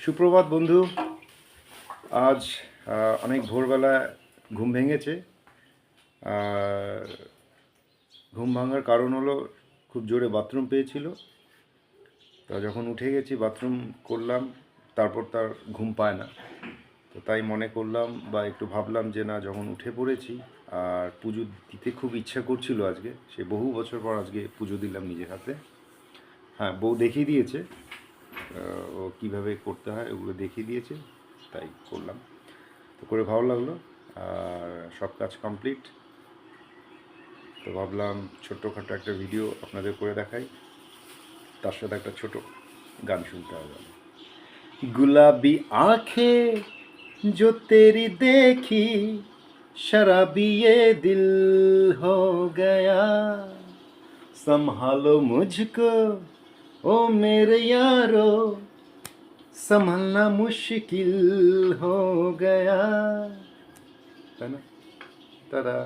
সুপ্রভাত বন্ধু। আজ অনেক ভোরবেলা ঘুম ভেঙেছে। আর ঘুম ভাঙার কারণ হলো খুব জোরে বাথরুম পেয়েছিল। তা যখন উঠে গেছি বাথরুম করলাম, তারপর তার ঘুম পায় না। তো তাই মনে করলাম বা একটু ভাবলাম যে না, যখন উঠে পড়েছি আর পুজো দিতে খুব ইচ্ছা করছিল আজকে, সে বহু বছর পর আজকে পুজো দিলাম নিজের হাতে। হ্যাঁ, বউ দেখিয়ে দিয়েছে ও কীভাবে করতে হয়, ওগুলো দেখিয়ে দিয়েছে, তাই করলাম। তো করে ভালো লাগলো। আর সব কাজ কমপ্লিট। তো ভাবলাম ছোট্টখাটো একটা ভিডিও আপনাদের করে দেখাই, তার সাথে একটা ছোট গান শুনতে হবে। गुलाबी आंखें जो तेरी देखी, शराबी ये दिल हो गया, संभालो मुझको ओ मेरे यारो, संभलना मुश्किल हो गया। है ना? तारा